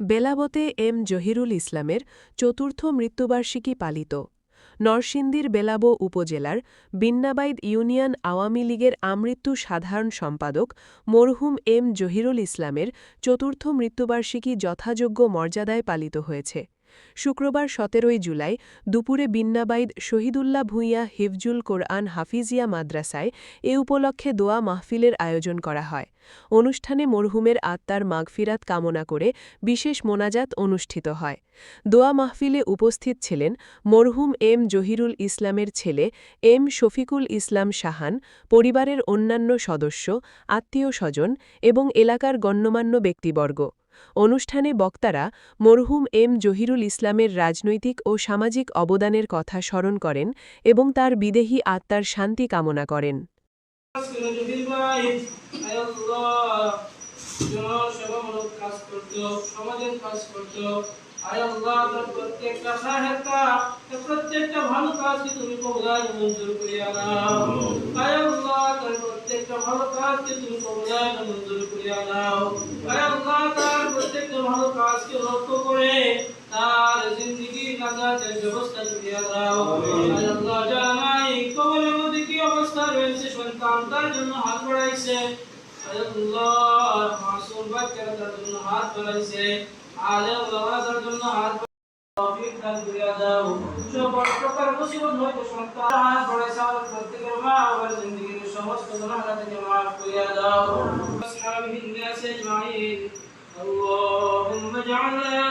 বেলাবতে M Zahirul ইসলামের চতুর্থ মৃত্যুবার্ষিকী পালিত। নরসিংদীর বেলাবো উপজেলার বিন্নাবাইদ ইউনিয়ন আওয়ামী লীগের আমৃত্যু সাধারণ সম্পাদক মরহুম এম জহিরুল ইসলামের চতুর্থ মৃত্যুবার্ষিকী যথাযোগ্য মর্যাদায় পালিত হয়েছে। শুক্রবার ১৭ জুলাই দুপুরে বিন্নাবাইদ শহীদুল্লাহ ভূঁইয়া হিফজুল কোরআন হাফিজিয়া মাদ্রাসায় এ উপলক্ষে দোয়া মাহফিলের আয়োজন করা হয়। অনুষ্ঠানে মরহুমের আত্মার মাগফিরাত কামনা করে বিশেষ মোনাজাত অনুষ্ঠিত হয়। দোয়া মাহফিলে উপস্থিত ছিলেন মরহুম এম জহিরুল ইসলামের ছেলে এম শফিকুল ইসলাম শাহান, পরিবারের অন্যান্য সদস্য, আত্মীয়-স্বজন এবং এলাকার গণ্যমান্য ব্যক্তিবর্গ। অনুষ্ঠানে বক্তারা মরহুম এম জহিরুল ইসলামের রাজনৈতিক ও সামাজিক অবদানের কথা স্মরণ করেন এবং তার বিদেহী আত্মার শান্তি কামনা করেন। সমাজের কাজ করত, আয় আল্লাহ তার প্রত্যেকটা সহায়তা প্রত্যেকটা ভালো কাজকে তুমি কবুল মঞ্জুর করিয়া নাও। আয় আল্লাহ তার প্রত্যেকটা ভালো কাজকে তুমি কবুল মঞ্জুর করিয়া নাও। আয় আল্লাহ তার প্রত্যেকটা ভালো কাজকে লক্ষ্য করে তার জিন্দেগির নাজাতের ব্যবস্থা করিয়া দাও। আয় আল্লাহ জানাই কবরের মধ্যে কি অবস্থা রয়েছে, সন্তান তার জন্য হাত বাড়াইছে, আল্লাহ মাসুম বাচ্চারা তার জন্য হাত বাড়াইছে, আলেম বাবা তার জন্য হাত তৌফিক দান করিয়া দাও। সকল প্রকার মুসিবত হইতে সন্তান হাত বাড়াইছে, আমার প্রত্যেকের মা বাবার জিন্দেগির সমস্ত গুনাহ থেকে মাফ করিয়া দাও। আসহাবিহি الناس اجمعين اللهم اجعلنا